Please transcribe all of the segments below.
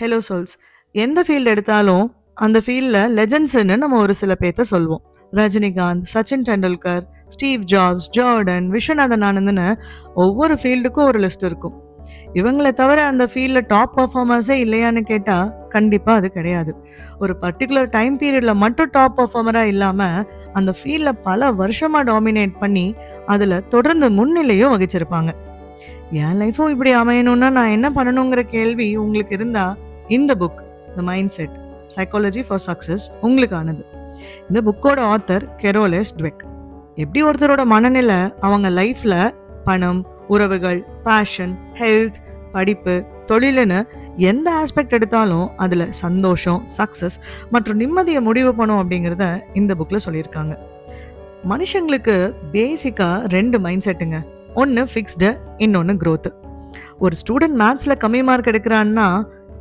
Hello souls. எந்த field எடுத்தாலும் அந்த ஃபீல்டில் லெஜண்ட்ஸ்ன்னு நம்ம ஒரு சில பேர்த்த சொல்லுவோம். Rajinikanth, Sachin Tendulkar, Steve Jobs, Jordan, Viswanathan ஆனந்த்னு ஒவ்வொரு ஃபீல்டுக்கும் ஒரு லிஸ்ட் இருக்கும். இவங்களை தவிர அந்த ஃபீல்டில் டாப் பர்ஃபார்மர்ஸே இல்லையான்னு கேட்டால் கண்டிப்பாக அது கிடையாது. ஒரு பர்டிகுலர் டைம் பீரியடில் மட்டும் டாப் பர்ஃபார்மராக இல்லாமல் அந்த ஃபீல்டில் பல வருஷமாக டாமினேட் பண்ணி அதில் தொடர்ந்து முன்னிலையும் வகிச்சிருப்பாங்க. என் லைஃப்பும் இப்படி அமையணும்னா நான் என்ன பண்ணணுங்கிற கேள்வி உங்களுக்கு இருந்தா இந்த book the mindset psychology for success உங்களுக்கானது. இந்த புக்கோட ஆத்தர் கெரோலஸ் டுவெக். எப்படி ஒருத்தரோட மனநிலை அவங்க லைஃப்ல பணம், உறவுகள், பேஷன், ஹெல்த், படிப்பு, தொழிலுன்னு எந்த ஆஸ்பெக்ட் எடுத்தாலும் அதுல சந்தோஷம், சக்சஸ் மற்றும் நிம்மதியை முடிவு பண்ணும் அப்படிங்கிறத இந்த புக்ல சொல்லியிருக்காங்க. மனுஷங்களுக்கு பேசிக்கா 2 மைண்ட் செட்டுங்க. ஒன்று ஃபிக்ஸ்டு, இன்னொன்று growth. ஒரு ஸ்டூடெண்ட் மேத்ஸில் கம்மி மார்க் எடுக்கிறான்னா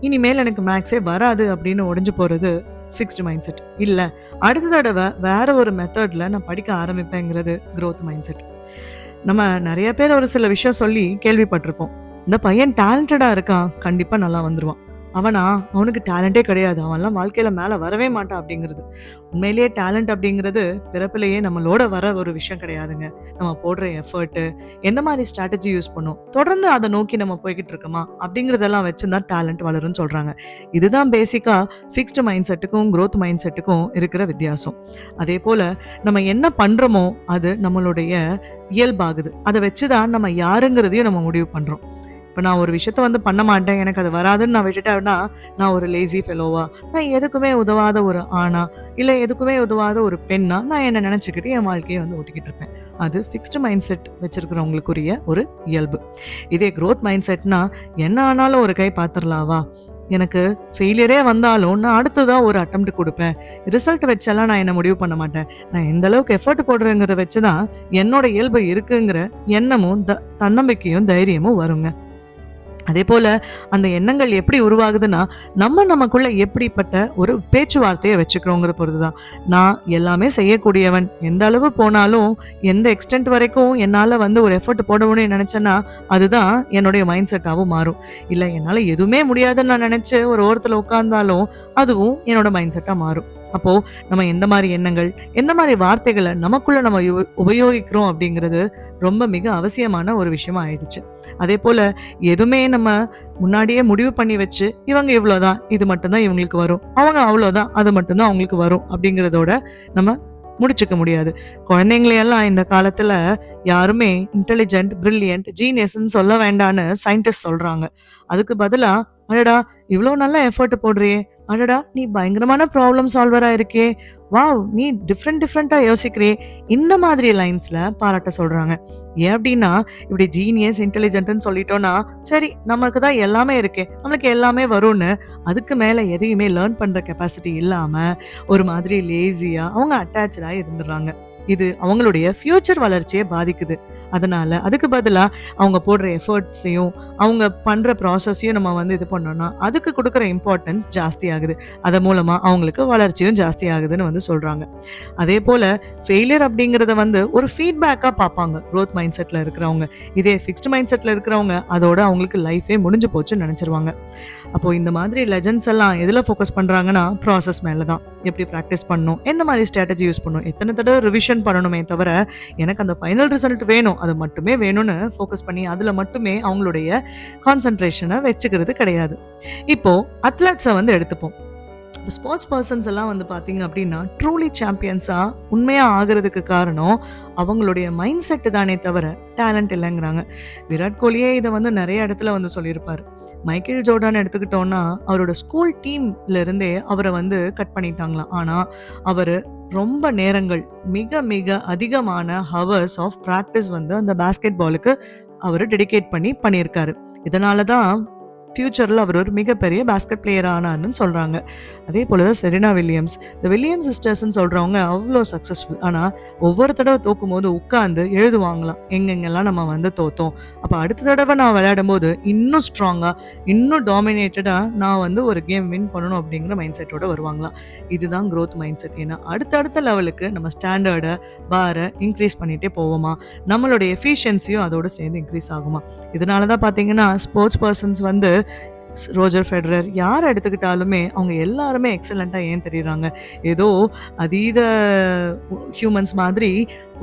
இனிமேல் எனக்கு மேக்ஸே வராது அப்படின்னு ஒடிஞ்சு போகிறது ஃபிக்ஸ்டு மைண்ட் செட். இல்லை, அடுத்த தடவை வேற ஒரு மெத்தடில் நான் படிக்க ஆரம்பிப்பேங்கிறது growth மைண்ட் செட். நம்ம நிறைய பேர் ஒரு சில விஷயம் சொல்லி கேள்விப்பட்டிருப்போம். இந்த பையன் டேலண்டடாக இருக்கான், கண்டிப்பாக நல்லா வந்துடுவான். அவனுக்கு டேலண்டே கிடையாது, அவன்லாம் வாழ்க்கையில் மேலே வரவே மாட்டான் அப்படிங்கிறது. உண்மையிலேயே டேலண்ட் அப்படிங்கிறது பிறப்பிலேயே நம்மளோட வர ஒரு விஷயம் கிடையாதுங்க. நம்ம போடுற எஃபர்ட்டு, எந்த மாதிரி ஸ்ட்ராட்டஜி யூஸ் பண்ணும், தொடர்ந்து அதை நோக்கி நம்ம போய்கிட்டு இருக்கோமா அப்படிங்கிறதெல்லாம் வச்சுதான் டேலண்ட் வளரும்னு சொல்கிறாங்க. இதுதான் பேசிக்காக ஃபிக்ஸ்டு மைண்ட் செட்டுக்கும் growth மைண்ட் செட்டுக்கும் இருக்கிற வித்தியாசம். அதே போல் நம்ம என்ன பண்ணுறோமோ அது நம்மளுடைய இயல்பாகுது. அதை வச்சு தான் நம்ம யாருங்கிறதையும் நம்ம முடிவு பண்ணுறோம். இப்போ நான் ஒரு விஷயத்த பண்ண மாட்டேன், எனக்கு அது வராதுன்னு நான் விட்டுட்டேன்னா நான் ஒரு லேசி ஃபெலோவா, நான் எதுக்குமே உதவாத ஒரு ஆணா, இல்லை எதுக்குமே உதவாத ஒரு பெண்ணா நான் என்ன நினச்சிக்கிட்டு என் வாழ்க்கையை ஓட்டிக்கிட்டு இருப்பேன். அது ஃபிக்ஸ்டு மைண்ட் செட் வச்சிருக்கிறவங்களுக்குரிய ஒரு இயல்பு. இதே growth மைண்ட் செட்னா என்ன ஆனாலும் ஒரு கை பார்த்துடலாவா, எனக்கு ஃபெயிலியரே வந்தாலும் நான் அடுத்ததான் ஒரு அட்டெம்ப்ட் கொடுப்பேன், ரிசல்ட் வச்செல்லாம் நான் என்ன முடிவு பண்ண மாட்டேன், நான் எந்த அளவுக்கு எஃபர்ட் போடுறேங்கிற வச்சு தான் என்னோட இயல்பு இருக்குங்கிற எண்ணமும் தன்னம்பிக்கையும் தைரியமும் வருங்க. அதே போல அந்த எண்ணங்கள் எப்படி உருவாகுதுன்னா நமக்குள்ள எப்படிப்பட்ட ஒரு பேச்சுவார்த்தையை வச்சுக்கிறோங்கிற பொறுத்துதான். நான் எல்லாமே செய்யக்கூடியவன், எந்த அளவு போனாலும் எந்த எக்ஸ்டென்ட் வரைக்கும் என்னால் ஒரு எஃபர்ட் போட முடியும்னு நினச்சேன்னா அதுதான் என்னுடைய மைண்ட் செட்டாகவும் மாறும். இல்லை, என்னால் எதுவுமே முடியாதுன்னு நான் நினச்சி ஒரு ஓரத்தில் உட்கார்ந்தாலும் அதுவும் என்னோட மைண்ட் செட்டாக மாறும். அப்போது நம்ம எந்த மாதிரி எண்ணங்கள், எந்த மாதிரி வார்த்தைகளை நமக்குள்ளே நம்ம உபயோகிக்கிறோம் அப்படிங்கிறது ரொம்ப மிக அவசியமான ஒரு விஷயமா ஆயிடுச்சு. அதே போல் எதுவுமே நம்ம முன்னாடியே முடிவு பண்ணி வச்சு இவங்க இவ்வளோதான், இது மட்டும்தான் இவங்களுக்கு வரும், அவங்க அவ்வளோதான், அது மட்டும்தான் அவங்களுக்கு வரும் அப்படிங்கிறதோட நம்ம முடிச்சுக்க முடியாது. குழந்தைங்களையெல்லாம் இந்த காலத்தில் யாருமே இன்டெலிஜென்ட், பிரில்லியன்ட், ஜீனியஸ்ன்னு சொல்ல வேண்டான்னு சயின்டிஸ்ட் சொல்கிறாங்க. அதுக்கு பதிலாக அடடா இவ்வளோ நல்லா எஃபர்ட் போடுறியே, அடடா நீ பயங்கரமான ப்ராப்ளம் சால்வரா இருக்கே, வாவ் நீ டிஃப்ரெண்டா யோசிக்கிறியே, இந்த மாதிரி லைன்ஸ்ல பாராட்ட சொல்றாங்க. ஏன் அப்படின்னா இப்படி ஜீனியஸ், இன்டெலிஜென்ட்னு சொல்லிட்டோம்னா சரி நமக்கு தான் எல்லாமே இருக்கே, நம்மளுக்கு எல்லாமே வரும்னு அதுக்கு மேல எதையுமே லேர்ன் பண்ற கெப்பாசிட்டி இல்லாம ஒரு மாதிரி லேசியா அவங்க அட்டாச்சா இருந்துடுறாங்க. இது அவங்களுடைய ஃபியூச்சர் வளர்ச்சியை பாதிக்குது. அதனால அதுக்கு பதிலா அவங்க போடுற எஃபர்ட்ஸையும் அவங்க பண்ற ப்ராசஸையும் நம்ம இது பண்ணோம்னா அதுக்கு கொடுக்குற இம்பார்ட்டன்ஸ் ஜாஸ்தி ஆகுது. அது மூலமா அவங்களுக்கு வளர்ச்சியும் ஜாஸ்தி ஆகுதுன்னு சொல்றாங்க. அதே போல ஃபெயிலியர் அப்படிங்கறத ஒரு ஃபீட்பேக்கா பார்ப்பாங்க growth மைண்ட் செட்ல இருக்கிறவங்க. இதே ஃபிக்ஸ்டு மைண்ட் செட்ல இருக்கிறவங்க அதோட அவங்களுக்கு லைஃபே முடிஞ்சு போச்சுன்னு நினைச்சிருவாங்க. அப்போ இந்த மாதிரி லெஜண்ட்ஸ் எல்லாம் எதுல ஃபோக்கஸ் பண்றாங்கன்னா ப்ராசஸ் மேலதான். எப்படி ப்ராக்டிஸ் பண்ணணும், எந்த மாதிரி ஸ்ட்ராட்டஜி யூஸ் பண்ணணும், எத்தனை தடவை ரிவிஷன் பண்ணணுமே தவிர எனக்கு அந்த ஃபைனல் ரிசல்ட் வேணும், அது மட்டுமே வேணும்னு ஃபோக்கஸ் பண்ணி அதுல மட்டுமே அவங்களுடைய கான்சென்ட்ரேஷனை வச்சுக்கிறது கிடையாது. இப்போ அத்லட்ஸை எடுத்துப்போம். ஸ்போர்ட்ஸ் பர்சன்ஸ் எல்லாம் பார்த்தீங்க அப்படின்னா ட்ரூலி சாம்பியன்ஸாக உண்மையாக ஆகிறதுக்கு காரணம் அவங்களுடைய மைண்ட் செட்டு தானே தவிர டேலண்ட் இல்லைங்கிறாங்க. விராட் கோலியே இதை நிறைய இடத்துல சொல்லியிருப்பார். மைக்கேல் ஜோர்டான் எடுத்துக்கிட்டோன்னா அவரோட ஸ்கூல் டீம்ல இருந்தே அவரை கட் பண்ணிட்டாங்களாம். ஆனால் அவர் ரொம்ப நேரங்கள், மிக மிக அதிகமான ஹவர்ஸ் ஆஃப் ப்ராக்டிஸ் அந்த பேஸ்கெட் பாலுக்கு அவர் டெடிகேட் பண்ணியிருக்காரு. இதனால தான் ஃபியூச்சரில் அவர் ஒரு மிகப்பெரிய பேஸ்கெட் பிளேயர் ஆனார்னு சொல்கிறாங்க. அதே போல தான் செரீனா வில்லியம்ஸ், இந்த வில்லியம்ஸ் சிஸ்டர்ஸ்ன்னு சொல்கிறவங்க அவ்வளோ சக்ஸஸ்ஃபுல். ஆனால் ஒவ்வொரு தடவை தோக்கும் போது உட்காந்து எழுதுவாங்களாம், எங்கெங்கெல்லாம் நம்ம தோத்தோம், அப்போ அடுத்த தடவை நான் விளையாடும் போது இன்னும் ஸ்ட்ராங்காக, இன்னும் டாமினேட்டடாக நான் ஒரு கேம் வின் பண்ணணும் அப்படிங்கிற மைண்ட் செட்டோட வருவாங்களாம். இதுதான் growth மைண்ட் செட். ஏன்னா அடுத்தடுத்த லெவலுக்கு நம்ம ஸ்டாண்டர்டை, பாரை இன்க்ரீஸ் பண்ணிகிட்டே போவோமா, நம்மளுடைய எஃபிஷியன்சியும் அதோடு சேர்ந்து இன்க்ரீஸ் ஆகுமா. இதனால தான் பார்த்தீங்கன்னா ஸ்போர்ட்ஸ் பர்சன்ஸ் ரோஜர் ஃபெடரர் யார் எடுத்துக்கிட்டாலுமே அவங்க எல்லாருமே எக்ஸலண்ட்டாக ஏன் தெரியுறாங்க? ஏதோ அதீத ஹியூமன்ஸ் மாதிரி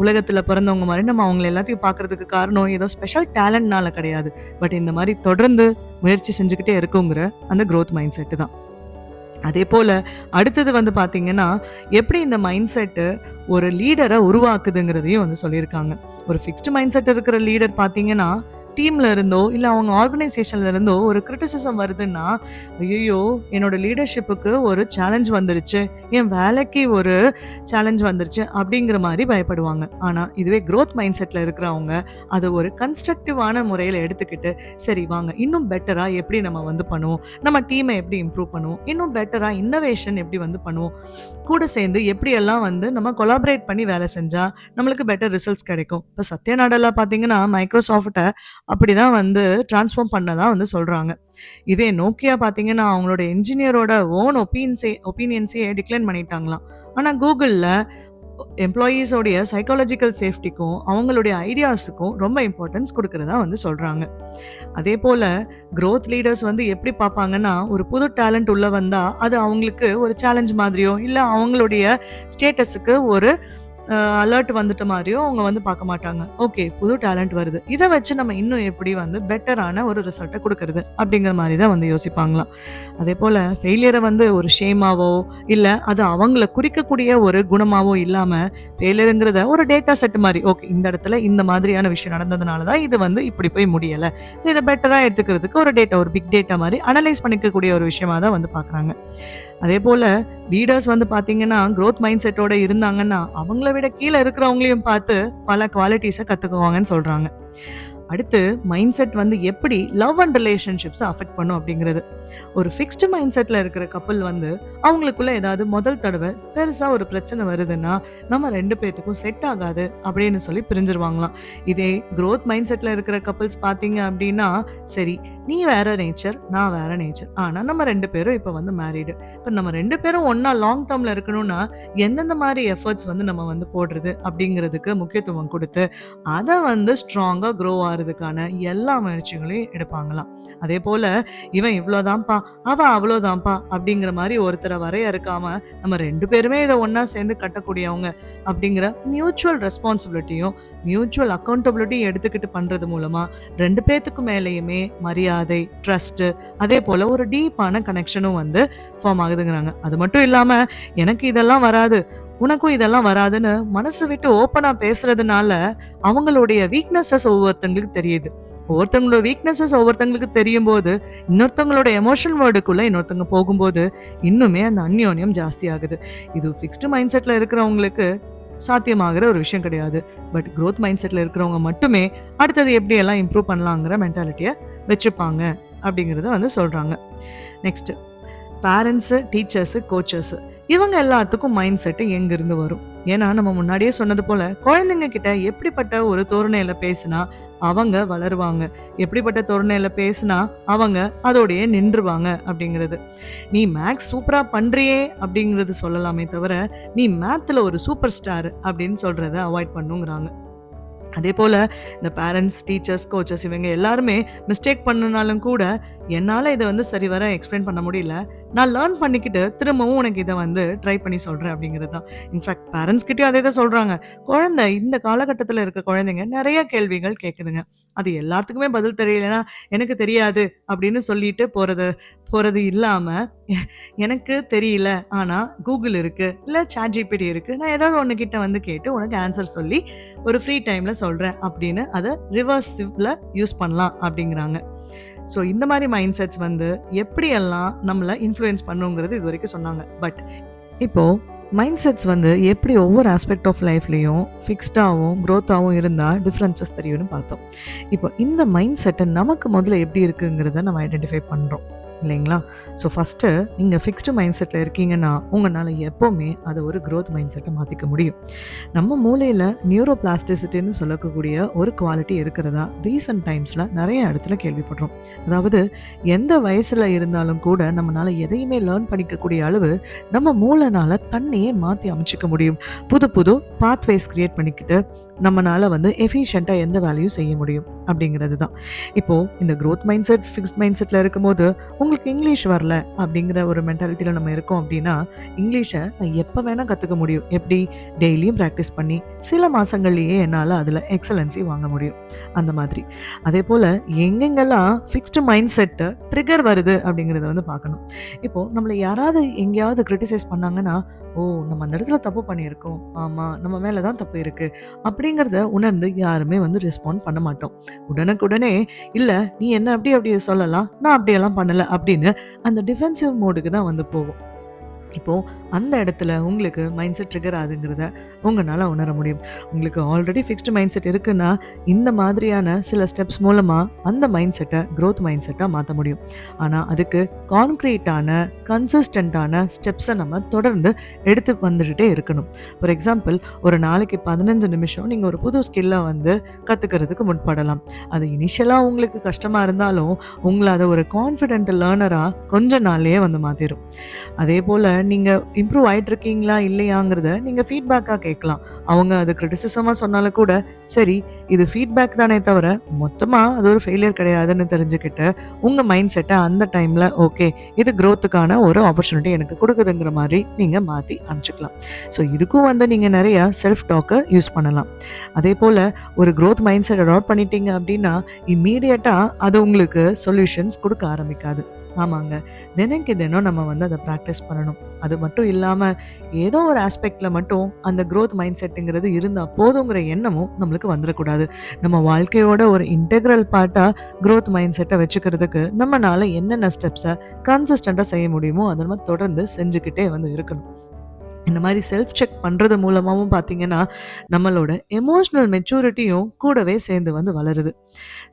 உலகத்தில் பிறந்தவங்க மாதிரி நம்ம அவங்கள எல்லாத்தையும் பார்க்கறதுக்கு காரணம் ஏதோ ஸ்பெஷல் டேலண்ட்னால கிடையாது. பட் இந்த மாதிரி தொடர்ந்து முயற்சி செஞ்சுக்கிட்டே இருக்குங்கிற அந்த growth மைண்ட் செட்டு தான். அதே போல அடுத்தது வந்து பார்த்தீங்கன்னா, எப்படி இந்த மைண்ட் செட்டு ஒரு லீடரை உருவாக்குதுங்கிறதையும் வந்து சொல்லியிருக்காங்க. ஒரு ஃபிக்ஸ்டு மைண்ட் செட் இருக்கிற லீடர் பார்த்தீங்கன்னா, டீம்ல இருந்தோ இல்ல அவங்க ஆர்கனைசேஷன்ல இருந்தோ ஒரு கிரிட்டிசிசம் வருதுன்னா, ஐயோ என்னோட லீடர்ஷிப்புக்கு ஒரு சேலஞ்ச் வந்துருச்சு, என் வேலைக்கு ஒரு சேலஞ்ச் வந்துருச்சு அப்படிங்கிற மாதிரி பயப்படுவாங்க. ஆனா இதுவே growth மைண்ட் செட்ல இருக்கிறவங்க அதை ஒரு கன்ஸ்ட்ரக்டிவான முறையில் எடுத்துக்கிட்டு, சரி வாங்க இன்னும் பெட்டரா எப்படி நம்ம வந்து பண்ணுவோம், நம்ம டீமை எப்படி இம்ப்ரூவ் பண்ணுவோம், இன்னும் பெட்டரா இன்னோவேஷன் எப்படி வந்து பண்ணுவோம், கூட சேர்ந்து எப்படியெல்லாம் வந்து நம்ம கொலாபரேட் பண்ணி வேலை செஞ்சா நம்மளுக்கு பெட்டர் ரிசல்ட்ஸ் கிடைக்கும். இப்போ சத்யா நாடெல்லா பார்த்தீங்கன்னா மைக்ரோசாஃப்ட்டை அப்படிதான் வந்து டிரான்ஸ்ஃபார்ம் பண்ணதா வந்து சொல்றாங்க. இதே நோக்கியா பார்த்தீங்கன்னா அவங்களோட என்ஜினியரோட ஓன் ஒப்பீனியன்ஸே டிக்ளைன் பண்ணிட்டாங்களாம். ஆனா கூகுள்ல எம்ப்ளாயீஸோடைய சைக்காலஜிக்கல் சேஃப்டிக்கும் அவங்களுடைய ஐடியாஸுக்கும் ரொம்ப இம்பார்ட்டன்ஸ் கொடுக்கறதா வந்து சொல்றாங்க. அதே போல growth லீடர்ஸ் வந்து எப்படி பார்ப்பாங்கன்னா, ஒரு புது டேலண்ட் உள்ள வந்தா அது அவங்களுக்கு ஒரு சேலஞ்ச் மாதிரியோ இல்ல அவங்களுடைய ஸ்டேட்டஸுக்கு ஒரு அலர்ட் வந்துட்ட மாதிரியோ அவங்க வந்து பார்க்க மாட்டாங்க. ஓகே புது டேலண்ட் வருது, இதை வச்சு நம்ம இன்னும் எப்படி வந்து பெட்டரான ஒரு ரிசல்ட்டை கொடுக்கறது அப்படிங்கிற மாதிரி தான் வந்து யோசிப்பாங்களாம். அதே போல் ஃபெயிலியரை வந்து ஒரு ஷேமாவோ இல்லை அது அவங்கள குறிக்கக்கூடிய ஒரு குணமாவோ இல்லாமல், ஃபெயிலியருங்கிறத ஒரு டேட்டா செட் மாதிரி, ஓகே இந்த இடத்துல இந்த மாதிரியான விஷயம் நடந்ததுனால தான் இது வந்து இப்படி போய் முடியலை, ஸோ இதை பெட்டராக எடுத்துக்கிறதுக்கு ஒரு டேட்டா, ஒரு பிக் டேட்டா மாதிரி அனலைஸ் பண்ணிக்கக்கூடிய ஒரு விஷயமா தான் வந்து பார்க்குறாங்க. அதே போல் லீடர்ஸ் வந்து பார்த்தீங்கன்னா growth மைண்ட் செட்டோட இருந்தாங்கன்னா அவங்கள விட கீழே இருக்கிறவங்களையும் பார்த்து பல குவாலிட்டிஸை கற்றுக்குவாங்கன்னு சொல்கிறாங்க. அடுத்து மைண்ட் செட் வந்து எப்படி லவ் அண்ட் ரிலேஷன்ஷிப்ஸை அஃபெக்ட் பண்ணும் அப்படிங்கிறது. ஒரு ஃபிக்ஸ்டு மைண்ட் செட்டில் இருக்கிற கப்பல் வந்து அவங்களுக்குள்ள ஏதாவது முதல் தடவை பெருசாக ஒரு பிரச்சனை வருதுன்னா நம்ம ரெண்டு பேர்த்துக்கும் செட் ஆகாது அப்படின்னு சொல்லி பிரிஞ்சிருவாங்களாம். இதே growth மைண்ட் செட்டில் இருக்கிற கப்பல்ஸ் பார்த்தீங்க அப்படின்னா, சரி நீ வேற நேச்சர் நான் வேற நேச்சர், ஆனால் நம்ம ரெண்டு பேரும் இப்போ வந்து மேரீடு, இப்போ நம்ம ரெண்டு பேரும் ஒன்றா லாங் டேர்மில் இருக்கணும்னா எந்தெந்த மாதிரி எஃபர்ட்ஸ் வந்து நம்ம வந்து போடுறது அப்படிங்கிறதுக்கு முக்கியத்துவம் கொடுத்து அதை வந்து ஸ்ட்ராங்காக க்ரோ ஆகிறதுக்கான எல்லா முயற்சிகளையும் எடுப்பாங்களாம். அதே போல் இவன் இவ்வளோதான்ப்பா அவன் அவ்வளோதான்ப்பா அப்படிங்கிற மாதிரி ஒருத்தரை வரையறுக்காம நம்ம ரெண்டு பேருமே இதை ஒன்றா சேர்ந்து கட்டக்கூடியவங்க அப்படிங்கிற மியூச்சுவல் ரெஸ்பான்சிபிலிட்டியும் மியூச்சுவல் அக்கௌண்டபிலிட்டியும் எடுத்துக்கிட்டு பண்ணுறது மூலமாக ரெண்டு பேர்த்துக்கு மேலேயுமே மரியாதை, ட்ரஸ்ட்டு, அதே போல் ஒரு டீப்பான கனெக்ஷனும் வந்து ஃபார்ம் ஆகுதுங்கிறாங்க. அது மட்டும் இல்லாமல் எனக்கு இதெல்லாம் வராது உனக்கும் இதெல்லாம் வராதுன்னு மனசு விட்டு ஓப்பனாக பேசுறதுனால அவங்களுடைய வீக்னஸஸ் ஒவ்வொருத்தங்களுக்கு தெரியுது. ஒவ்வொருத்தவங்களோட வீக்னஸஸ் ஒவ்வொருத்தங்களுக்கு தெரியும் போது இன்னொருத்தவங்களோட எமோஷனல் வேர்டுக்குள்ளே இன்னொருத்தவங்க போகும்போது இன்னுமே அந்த அந்யோன்யம் ஜாஸ்தி ஆகுது. இது ஃபிக்ஸ்டு மைண்ட் செட்டில் இருக்கிறவங்களுக்கு சாத்தியமாகிற ஒரு விஷயம் கிடையாது. பட் growth மைண்ட் செட்டில் இருக்கிறவங்க மட்டுமே அடுத்தது எப்படியெல்லாம் இம்ப்ரூவ் பண்ணலாங்கிற மென்டாலிட்டியை வச்சுப்பாங்க அப்படிங்கிறத வந்து சொல்கிறாங்க. நெக்ஸ்ட்டு பேரண்ட்ஸு, டீச்சர்ஸு, கோச்சர்ஸு இவங்க எல்லாத்துக்கும் மைண்ட் செட்டு எங்கேருந்து வரும்? ஏன்னா நம்ம முன்னாடியே சொன்னது போல் குழந்தைங்க கிட்ட எப்படிப்பட்ட ஒரு தோரணையில் பேசுனா அவங்க வளருவாங்க, எப்படிப்பட்ட தோரணையில் பேசுனா அவங்க அதோடையே நின்றுவாங்க அப்படிங்கிறது. நீ மேக்ஸ் சூப்பராக பண்ணுறியே அப்படிங்கிறது சொல்லலாமே தவிர நீ மேத்தில் ஒரு சூப்பர் ஸ்டார் அப்படின்னு சொல்கிறத அவாய்ட் பண்ணுங்கிறாங்க. அதே போல் இந்த பேரண்ட்ஸ், டீச்சர்ஸ், கோச்சஸ் இவங்க எல்லாருமே மிஸ்டேக் பண்ணினாலும் கூட என்னால் இதை வந்து சரிவர எக்ஸ்பிளைன் பண்ண முடியல, நான் லேர்ன் பண்ணிக்கிட்டு திரும்பவும் உனக்கு இதை வந்து ட்ரை பண்ணி சொல்கிறேன் அப்படிங்கிறது தான். இன்ஃபேக்ட் பேரண்ட்ஸ்கிட்டையும் அதே தான் சொல்கிறாங்க. குழந்தை இந்த காலகட்டத்தில் இருக்க குழந்தைங்க நிறைய கேள்விகள் கேட்குதுங்க, அது எல்லாத்துக்குமே பதில் தெரியலனா எனக்கு தெரியாது அப்படின்னு சொல்லிட்டு போகிறது இல்லாமல் எனக்கு தெரியல ஆனால் கூகுள் இருக்குது இல்லை ChatGPT இருக்குது, நான் ஏதாவது ஒன்று கிட்ட வந்து கேட்டு உனக்கு ஆன்சர் சொல்லி ஒரு ஃப்ரீ டைமில் சொல்கிறேன் அப்படின்னு அதை ரிவர்சிவ்ல யூஸ் பண்ணலாம் அப்படிங்கிறாங்க. ஸோ இந்த மாதிரி மைண்ட் செட்ஸ் வந்து எப்படியெல்லாம் நம்மளை இன்ஃப்ளூயன்ஸ் பண்ணுங்கிறது இது வரைக்கும் சொன்னாங்க. பட் இப்போது மைண்ட் செட்ஸ் வந்து எப்படி ஒவ்வொரு ஆஸ்பெக்ட் ஆஃப் லைஃப்லேயும் ஃபிக்ஸ்டாகவும் க்ரோத்தாகவும் இருந்தால் டிஃப்ரென்சஸ் தெரியும்னு பார்த்தோம். இப்போ இந்த மைண்ட் செட்டை நமக்கு முதல்ல எப்படி இருக்குங்கிறத நம்ம ஐடென்டிஃபை பண்ணுறோம் இல்லைங்களா? ஸோ ஃபஸ்ட்டு நீங்கள் ஃபிக்ஸ்டு மைண்ட் செட்டில் இருக்கீங்கன்னா உங்களால் எப்போவுமே அதை ஒரு growth மைண்ட் செட்டை மாற்றிக்க முடியும். நம்ம மூளையில் நியூரோபிளாஸ்டிசிட்டின்னு சொல்லக்கூடிய ஒரு குவாலிட்டி இருக்கிறதா ரீசன்ட் டைம்ஸில் நிறைய இடத்துல கேள்விப்படுறோம். அதாவது எந்த வயசில் இருந்தாலும் கூட நம்மளால் எதையுமே லேர்ன் பண்ணிக்கக்கூடிய அளவு நம்ம மூளைனால் தன்னையே மாற்றி அமைச்சிக்க முடியும். புது புது பாத்வேஸ் க்ரியேட் பண்ணிக்கிட்டு நம்மனால வந்து எஃபிஷியண்ட்டாக எந்த வேலையும் செய்ய முடியும் அப்படிங்கிறது தான். இப்போது இந்த growth mind set fixed mind settle இருக்கும்போது உங்களுக்கு இங்கிலீஷ் வரல அப்படிங்கிற ஒரு மென்டாலிட்டியில் நம்ம இருக்கோம் அப்படின்னா, இங்கிலீஷை நான் எப்போ வேணால் கற்றுக்க முடியும். எப்படி? டெய்லியும் ப்ராக்டிஸ் பண்ணி சில மாதங்கள்லேயே என்னால் அதில் எக்ஸலன்சி வாங்க முடியும். அந்த மாதிரி. அதே போல் எங்கெங்கெல்லாம் ஃபிக்ஸ்டு மைண்ட் செட்டு ட்ரிகர் வருது அப்படிங்கிறத வந்து பார்க்கணும். இப்போது நம்மளை யாராவது எங்கேயாவது கிரிட்டிசைஸ் பண்ணாங்கன்னா, ஓ நம்ம அந்த இடத்துல தப்பு பண்ணியிருக்கோம், ஆமாம் நம்ம மேலே தான் தப்பு இருக்குது அப்படிங்கிறத உணர்ந்து யாருமே வந்து ரெஸ்பாண்ட் பண்ண மாட்டோம். உடனுக்குடனே இல்லை நீ என்ன அப்படி சொல்லலாம், நான் அப்படியெல்லாம் பண்ணலை அப்படின்னு அந்த டிஃபென்சிவ் மோடுக்கு தான் வந்து போகும். இப்போது அந்த இடத்துல உங்களுக்கு மைண்ட் செட் ட்ரிகர் ஆகுதுங்கிறத உங்களால் உணர முடியும். உங்களுக்கு ஆல்ரெடி ஃபிக்ஸ்டு மைண்ட் செட் இருக்குன்னா இந்த மாதிரியான சில ஸ்டெப்ஸ் மூலமாக அந்த மைண்ட் செட்டை க்ரோத் மைண்ட் செட்டாக மாற்ற முடியும். ஆனால் அதுக்கு கான்க்ரீட்டான கன்சிஸ்டண்ட்டான ஸ்டெப்ஸை நம்ம தொடர்ந்து எடுத்து வந்துக்கிட்டே இருக்கணும். ஃபார் எக்ஸாம்பிள், ஒரு நாளைக்கு 15 நிமிஷம் நீங்கள் ஒரு புது ஸ்கில்லை வந்து கற்றுக்கிறதுக்கு முற்படலாம். அது இனிஷியலாக உங்களுக்கு கஷ்டமாக இருந்தாலும் உங்களை அதை ஒரு கான்ஃபிடென்ட் லேர்னராக கொஞ்ச நாள்லேயே வந்து மாற்றிடும். அதே போல் நீங்கள் இம்ப்ரூவ் ஆகிட்டு இருக்கீங்களா இல்லையாங்கிறத நீங்கள் ஃபீட்பேக்காக கேட்கலாம். அவங்க அது கிரிட்டிசிசமாக சொன்னாலும் கூட சரி இது ஃபீட்பேக் தானே தவிர மொத்தமாக அது ஒரு ஃபெயிலியர் கிடையாதுன்னு தெரிஞ்சுக்கிட்டு உங்கள் மைண்ட் செட்டை அந்த டைமில் ஓகே இது க்ரோத்துக்கான ஒரு ஆப்பர்ச்சுனிட்டி எனக்கு கொடுக்குதுங்கிற மாதிரி நீங்கள் மாற்றி அனுப்பிச்சிக்கலாம். ஸோ இதுக்கும் வந்து நீங்கள் நிறையா செல்ஃப் டாக்கை யூஸ் பண்ணலாம். அதே போல் ஒரு க்ரோத் மைண்ட் செட் அடாப்ட் பண்ணிட்டீங்க அப்படின்னா இம்மீடியட்டாக அது உங்களுக்கு சொல்யூஷன்ஸ் கொடுக்க ஆரம்பிக்காது. ஆமாங்க, தினம் நம்ம வந்து அதை ப்ராக்டிஸ் பண்ணணும். அது மட்டும் இல்லாமல் ஏதோ ஒரு ஆஸ்பெக்டில் மட்டும் அந்த க்ரோத் மைண்ட் செட்டுங்கிறது இருந்தால் போதுங்கிற எண்ணமும் நம்மளுக்கு வந்துடக்கூடாது. நம்ம வாழ்க்கையோட ஒரு இன்டெக்ரல் பார்ட்டாக க்ரோத் மைண்ட் செட்டை வச்சுக்கிறதுக்கு நம்மளால் என்னென்ன ஸ்டெப்ஸை கன்சிஸ்டண்ட்டாக செய்ய முடியுமோ அதை நம்ம தொடர்ந்து செஞ்சுக்கிட்டே வந்து இருக்கணும். இந்த மாதிரி செல்ஃப் செக் பண்ணுறது மூலமாகவும் பார்த்தீங்கன்னா நம்மளோட எமோஷ்னல் மெச்சூரிட்டியும் கூடவே சேர்ந்து வந்து வளருது.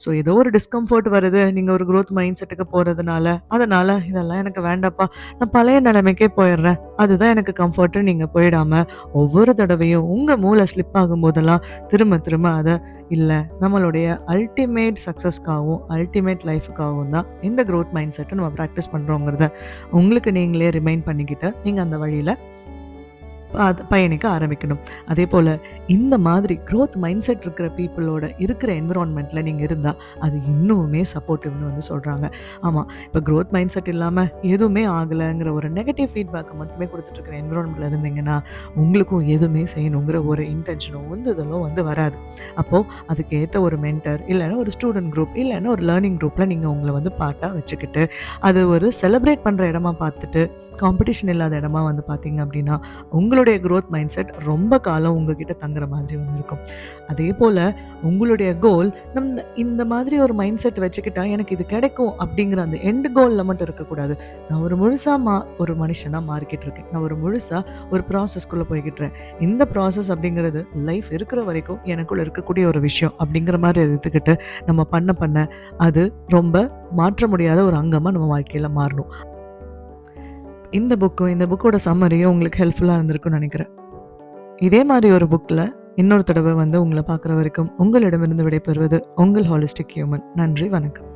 ஸோ ஏதோ ஒரு டிஸ்கம்ஃபர்ட் வருது நீங்கள் ஒரு க்ரோத் மைண்ட் செட்டுக்கு போகிறதுனால, அதனால் இதெல்லாம் எனக்கு வேண்டாப்பா நான் பழைய நிலைமைக்கே போயிடுறேன் அதுதான் எனக்கு கம்ஃபர்ட்டு நீங்கள் போயிடாமல் ஒவ்வொரு தடவையும் உங்கள் மூளை ஸ்லிப் ஆகும் போதெல்லாம் திரும்ப அதை இல்லை நம்மளுடைய அல்டிமேட் சக்ஸஸ்க்காகவும் அல்டிமேட் லைஃபுக்காகவும் தான் இந்த க்ரோத் மைண்ட் செட்டை நம்ம ப்ராக்டிஸ் பண்ணுறோங்கிறத உங்களுக்கு நீங்களே ரிமைண்ட் பண்ணிக்கிட்டு நீங்கள் அந்த வழியில் பயணிக்க ஆரம்பிக்கணும். அதே போல் இந்த மாதிரி க்ரோத் மைண்ட் செட் இருக்கிற பீப்புளோட இருக்கிற என்விரான்மெண்ட்டில் நீங்கள் இருந்தால் அது இன்னுமே சப்போர்ட்டிவ்னு வந்து சொல்கிறாங்க. ஆமாம், இப்போ க்ரோத் மைண்ட் செட் இல்லாமல் எதுவுமே ஆகலைங்கிற ஒரு நெகட்டிவ் ஃபீட்பேக்கை மட்டுமே கொடுத்துட்ருக்கிற என்விரான்மெண்ட்டில் இருந்தீங்கன்னா உங்களுக்கும் எதுவுமே செய்யணுங்கிற ஒரு இன்டென்ஷனோ இதெல்லாம் வந்து வராது. அப்போது அதுக்கு ஏற்ற ஒரு மென்டர் இல்லைன்னா ஒரு ஸ்டூடெண்ட் குரூப் இல்லைன்னா ஒரு லேர்னிங் குரூப்பில் நீங்கள் உங்களை வந்து பார்ட்டாக வச்சுக்கிட்டு அது ஒரு செலிப்ரேட் பண்ணுற இடமா பார்த்துட்டு காம்படிஷன் இல்லாத இடமா வந்து பார்த்தீங்க அப்படின்னா உங்களுடைய க்ரோத் மைண்ட் செட் ரொம்ப காலம் உங்ககிட்ட தங்குற மாதிரி வந்து இருக்கும். அதே போல் உங்களுடைய கோல் நம்ம இந்த மாதிரி ஒரு மைண்ட் செட் வச்சுக்கிட்டா எனக்கு இது கிடைக்கும் அப்படிங்கிற அந்த எண்டு கோலில் மட்டும் இருக்கக்கூடாது. நான் ஒரு முழுசாக ஒரு மனுஷனாக மாறிக்கிட்டு இருக்கேன், நான் ஒரு முழுசாக ஒரு ப்ராசஸ்க்குள்ளே போய்கிட்டுறேன். இந்த ப்ராசஸ் அப்படிங்கிறது லைஃப் இருக்கிற வரைக்கும் எனக்குள்ளே இருக்கக்கூடிய ஒரு விஷயம் அப்படிங்கிற மாதிரி எடுத்துக்கிட்டு நம்ம பண்ண அது ரொம்ப மாற்ற முடியாத ஒரு அங்கமாக நம்ம வாழ்க்கையில் மாறணும். இந்த புக்கோட சம்மரியும் உங்களுக்கு ஹெல்ப்ஃபுல்லாக இருந்திருக்கும்னு நினைக்கிறேன். இதே மாதிரி ஒரு புக்கில் இன்னொரு தடவை வந்து உங்களை பார்க்குற வரைக்கும் உங்களிடமிருந்து விடைபெறுவது உங்கள் ஹாலிஸ்டிக் ஹியூமன். நன்றி, வணக்கம்.